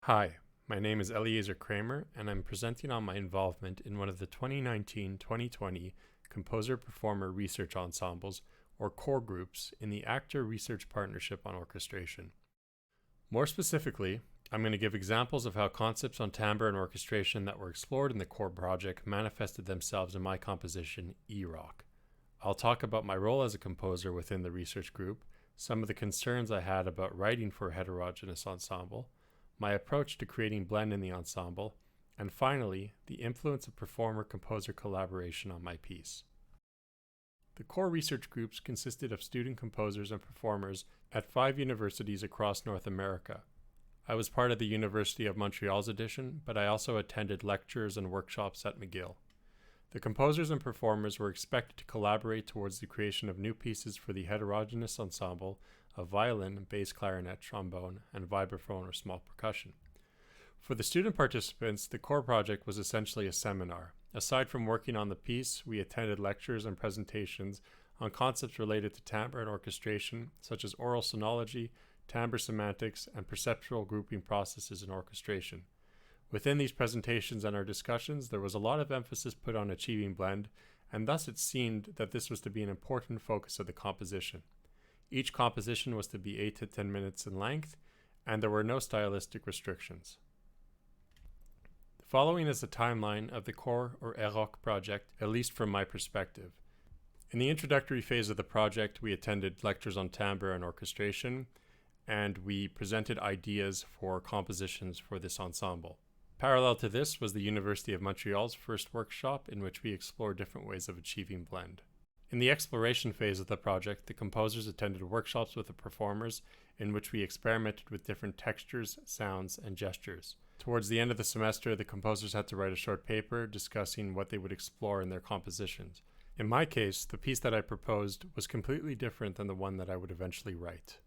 Hi, my name is Eliazer Kramer, and I'm presenting on my involvement in one of the 2019-2020 Composer-Performer Research Ensembles, or core groups, in the Actor Research Partnership on Orchestration. More specifically, I'm going to give examples of how concepts on timbre and orchestration that were explored in the core project manifested themselves in my composition, E-Rock. I'll talk about my role as a composer within the research group, some of the concerns I had about writing for a heterogeneous ensemble, my approach to creating blend in the ensemble, and finally, the influence of performer-composer collaboration on my piece. The core research groups consisted of student composers and performers at 5 universities across North America. I was part of the University of Montreal's edition, but I also attended lectures and workshops at McGill. The composers and performers were expected to collaborate towards the creation of new pieces for the heterogeneous ensemble of violin, bass clarinet, trombone, and vibraphone or small percussion. For the student participants, the core project was essentially a seminar. Aside from working on the piece, we attended lectures and presentations on concepts related to timbre and orchestration, such as oral sonology, timbre semantics, and perceptual grouping processes in orchestration. Within these presentations and our discussions, there was a lot of emphasis put on achieving blend, and thus it seemed that this was to be an important focus of the composition. Each composition was to be 8 to 10 minutes in length, and there were no stylistic restrictions. The following is a timeline of the core or E-Rock project, at least from my perspective. In the introductory phase of the project, we attended lectures on timbre and orchestration, and we presented ideas for compositions for this ensemble. Parallel to this was the University of Montreal's first workshop in which we explored different ways of achieving blend. In the exploration phase of the project, the composers attended workshops with the performers in which we experimented with different textures, sounds, and gestures. Towards the end of the semester, the composers had to write a short paper discussing what they would explore in their compositions. In my case, the piece that I proposed was completely different than the one that I would eventually write.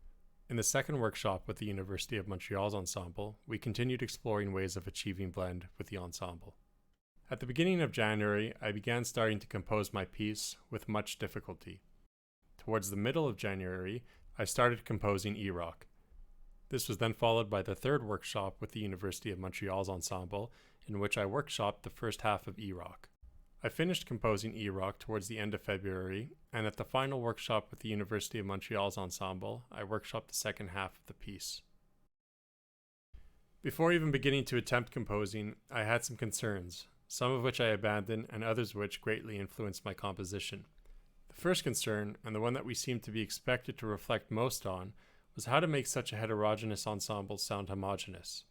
In the second workshop with the University of Montreal's ensemble, we continued exploring ways of achieving blend with the ensemble. At the beginning of January, I began starting to compose my piece with much difficulty. Towards the middle of January, I started composing E-Rock. This was then followed by the third workshop with the University of Montreal's ensemble, in which I workshopped the first half of E-Rock. I finished composing E-Rock towards the end of February, and at the final workshop with the University of Montreal's ensemble, I workshopped the second half of the piece. Before even beginning to attempt composing, I had some concerns, some of which I abandoned and others which greatly influenced my composition. The first concern, and the one that we seemed to be expected to reflect most on, was how to make such a heterogeneous ensemble sound homogeneous.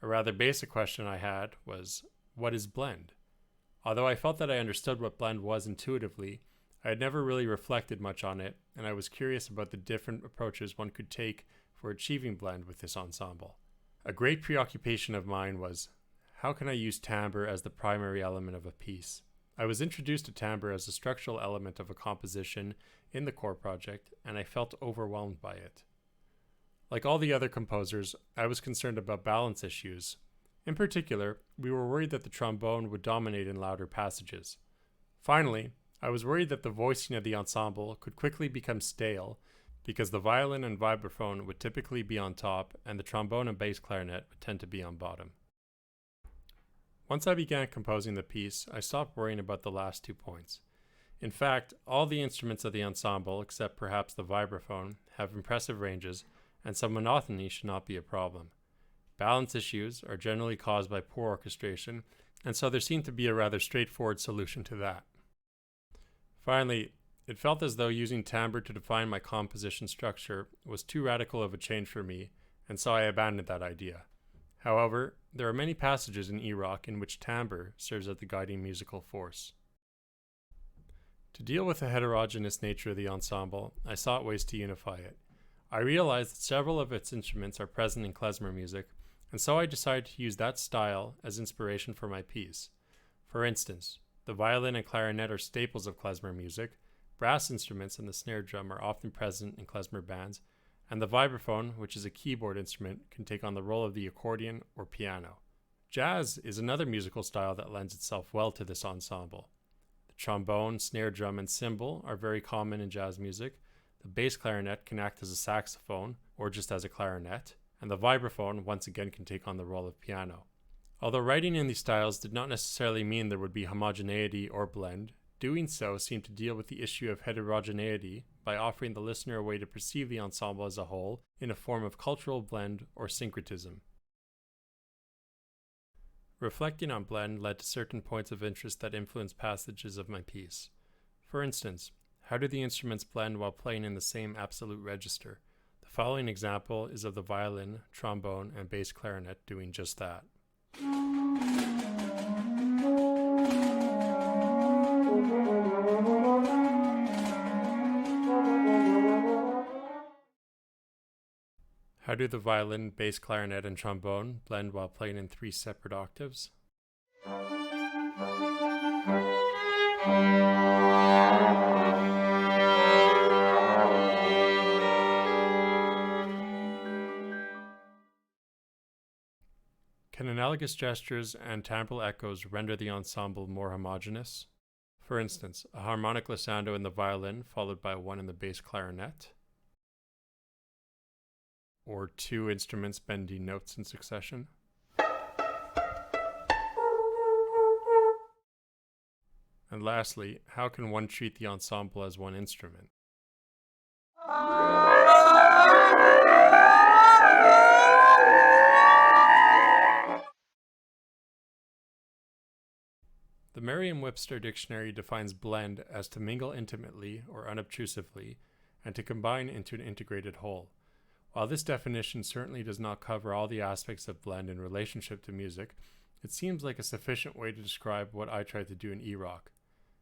A rather basic question I had was, what is blend? Although I felt that I understood what blend was intuitively, I had never really reflected much on it, and I was curious about the different approaches one could take for achieving blend with this ensemble. A great preoccupation of mine was, how can I use timbre as the primary element of a piece? I was introduced to timbre as a structural element of a composition in the core project, and I felt overwhelmed by it. Like all the other composers, I was concerned about balance issues. In particular, we were worried that the trombone would dominate in louder passages. Finally, I was worried that the voicing of the ensemble could quickly become stale because the violin and vibraphone would typically be on top and the trombone and bass clarinet would tend to be on bottom. Once I began composing the piece, I stopped worrying about the last 2 points. In fact, all the instruments of the ensemble, except perhaps the vibraphone, have impressive ranges, and so monotony should not be a problem. Balance issues are generally caused by poor orchestration, and so there seemed to be a rather straightforward solution to that. Finally, it felt as though using timbre to define my composition structure was too radical of a change for me, and so I abandoned that idea. However, there are many passages in E-Rock in which timbre serves as the guiding musical force. To deal with the heterogeneous nature of the ensemble, I sought ways to unify it. I realized that several of its instruments are present in klezmer music, and so I decided to use that style as inspiration for my piece. For instance, the violin and clarinet are staples of klezmer music, brass instruments and the snare drum are often present in klezmer bands, and the vibraphone, which is a keyboard instrument, can take on the role of the accordion or piano. Jazz is another musical style that lends itself well to this ensemble. The trombone, snare drum, and cymbal are very common in jazz music. The bass clarinet can act as a saxophone or just as a clarinet, and the vibraphone once again can take on the role of piano. Although writing in these styles did not necessarily mean there would be homogeneity or blend, doing so seemed to deal with the issue of heterogeneity by offering the listener a way to perceive the ensemble as a whole in a form of cultural blend or syncretism. Reflecting on blend led to certain points of interest that influenced passages of my piece. For instance, how do the instruments blend while playing in the same absolute register? The following example is of the violin, trombone, and bass clarinet doing just that. How do the violin, bass clarinet, and trombone blend while playing in 3 separate octaves? Can analogous gestures and timbral echoes render the ensemble more homogeneous? For instance, a harmonic glissando in the violin followed by one in the bass clarinet, or 2 instruments bending notes in succession. And lastly, how can one treat the ensemble as one instrument? The Merriam-Webster dictionary defines blend as to mingle intimately or unobtrusively and to combine into an integrated whole. While this definition certainly does not cover all the aspects of blend in relationship to music, it seems like a sufficient way to describe what I tried to do in E-Rock.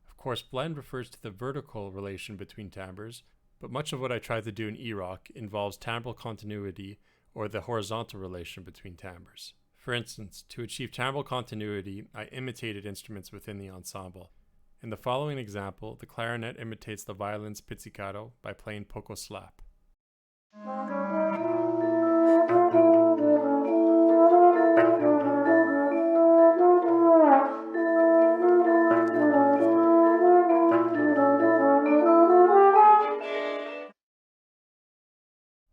Of course, blend refers to the vertical relation between timbres, but much of what I tried to do in E-Rock involves timbral continuity or the horizontal relation between timbres. For instance, to achieve timbral continuity, I imitated instruments within the ensemble. In the following example, the clarinet imitates the violin's pizzicato by playing poco slap.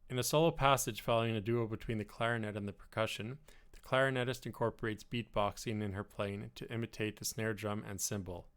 In a solo passage following a duo between the clarinet and the percussion, the clarinetist incorporates beatboxing in her playing to imitate the snare drum and cymbal.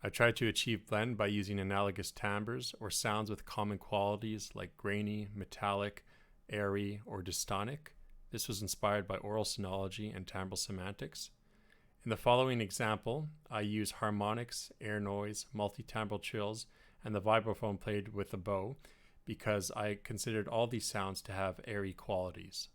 I tried to achieve blend by using analogous timbres or sounds with common qualities like grainy, metallic, airy, or dystonic. This was inspired by oral sonology and timbral semantics. In the following example, I use harmonics, air noise, multi-timbral trills, and the vibraphone played with a bow because I considered all these sounds to have airy qualities.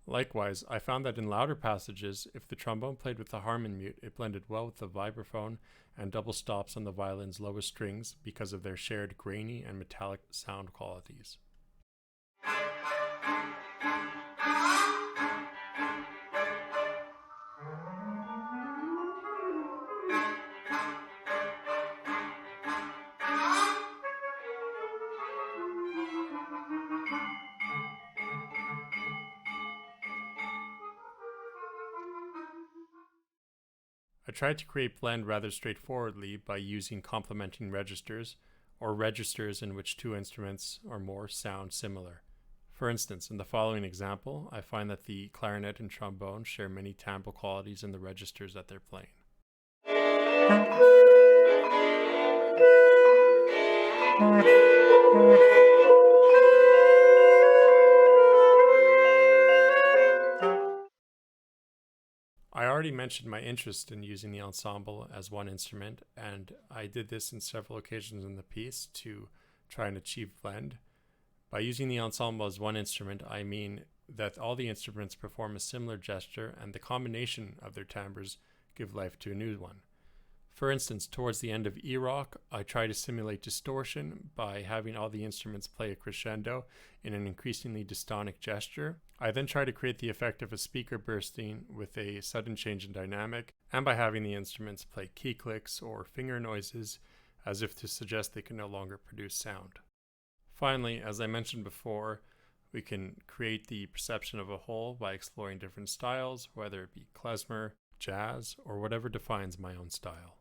Likewise, I found that in louder passages, if the trombone played with the harmon mute, it blended well with the vibraphone and double stops on the violin's lowest strings because of their shared grainy and metallic sound qualities. I tried to create blend rather straightforwardly by using complementing registers, or registers in which 2 instruments or more sound similar. For instance, in the following example, I find that the clarinet and trombone share many timbral qualities in the registers that they're playing. I already mentioned my interest in using the ensemble as one instrument, and I did this in several occasions in the piece to try and achieve blend. By using the ensemble as one instrument, I mean that all the instruments perform a similar gesture and the combination of their timbres give life to a new one. For instance, towards the end of E-Rock, I try to simulate distortion by having all the instruments play a crescendo in an increasingly dystonic gesture. I then try to create the effect of a speaker bursting with a sudden change in dynamic, and by having the instruments play key clicks or finger noises as if to suggest they can no longer produce sound. Finally, as I mentioned before, we can create the perception of a whole by exploring different styles, whether it be klezmer, jazz, or whatever defines my own style.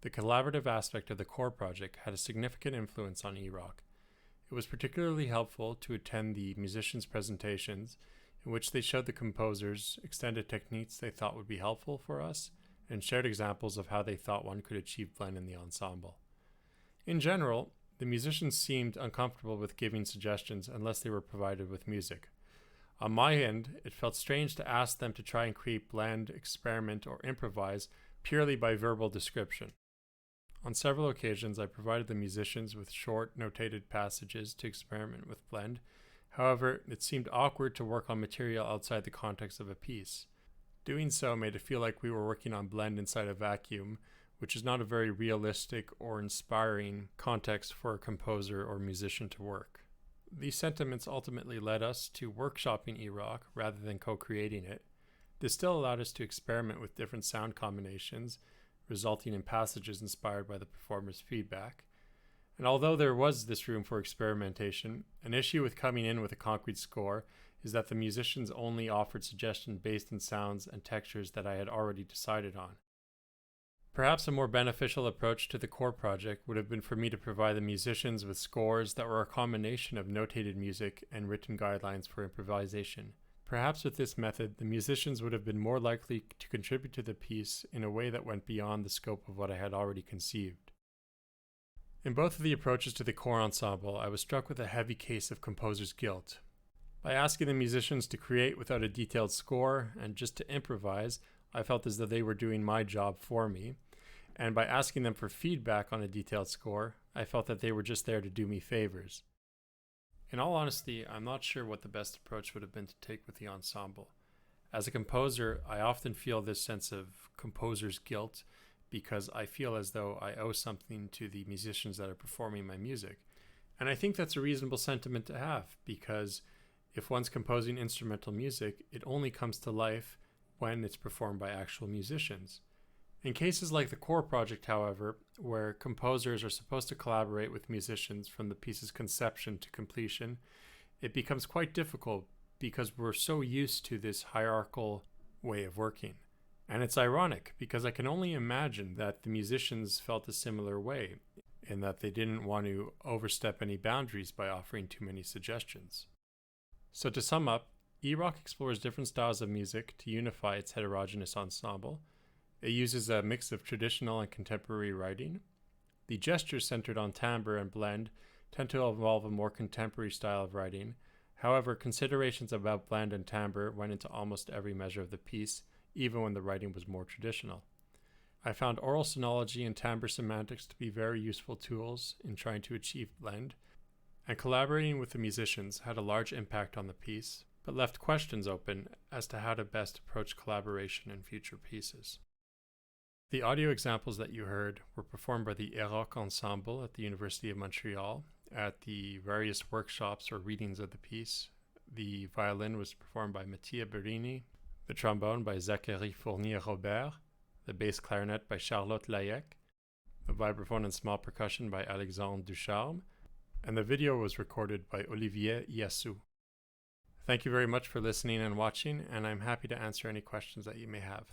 The collaborative aspect of the core project had a significant influence on E-Rock. It was particularly helpful to attend the musicians' presentations in which they showed the composers extended techniques they thought would be helpful for us and shared examples of how they thought one could achieve blend in the ensemble. In general, the musicians seemed uncomfortable with giving suggestions unless they were provided with music. On my end, it felt strange to ask them to try and create blend, experiment, or improvise purely by verbal description. On several occasions, I provided the musicians with short, notated passages to experiment with blend. However, it seemed awkward to work on material outside the context of a piece. Doing so made it feel like we were working on blend inside a vacuum, which is not a very realistic or inspiring context for a composer or musician to work. These sentiments ultimately led us to workshopping E-Rock rather than co-creating it. This still allowed us to experiment with different sound combinations, resulting in passages inspired by the performer's feedback. And although there was this room for experimentation, an issue with coming in with a concrete score is that the musicians only offered suggestions based on sounds and textures that I had already decided on. Perhaps a more beneficial approach to the core project would have been for me to provide the musicians with scores that were a combination of notated music and written guidelines for improvisation. Perhaps with this method, the musicians would have been more likely to contribute to the piece in a way that went beyond the scope of what I had already conceived. In both of the approaches to the core ensemble, I was struck with a heavy case of composer's guilt. By asking the musicians to create without a detailed score and just to improvise, I felt as though they were doing my job for me. And by asking them for feedback on a detailed score, I felt that they were just there to do me favors. In all honesty, I'm not sure what the best approach would have been to take with the ensemble. As a composer, I often feel this sense of composer's guilt because I feel as though I owe something to the musicians that are performing my music. And I think that's a reasonable sentiment to have because if one's composing instrumental music, it only comes to life when it's performed by actual musicians. In cases like the core project, however, where composers are supposed to collaborate with musicians from the piece's conception to completion, it becomes quite difficult because we're so used to this hierarchical way of working. And it's ironic because I can only imagine that the musicians felt a similar way, in that they didn't want to overstep any boundaries by offering too many suggestions. So to sum up, E-Rock explores different styles of music to unify its heterogeneous ensemble. It uses a mix of traditional and contemporary writing. The gestures centered on timbre and blend tend to involve a more contemporary style of writing. However, considerations about blend and timbre went into almost every measure of the piece, even when the writing was more traditional. I found oral sonology and timbre semantics to be very useful tools in trying to achieve blend, and collaborating with the musicians had a large impact on the piece, but left questions open as to how to best approach collaboration in future pieces. The audio examples that you heard were performed by the Eliazer Ensemble at the University of Montreal at the various workshops or readings of the piece. The violin was performed by Mattia Berini, the trombone by Zachary Fournier-Robert, the bass clarinet by Charlotte Layek, the vibraphone and small percussion by Alexandre Ducharme, and the video was recorded by Olivier Yassou. Thank you very much for listening and watching, and I'm happy to answer any questions that you may have.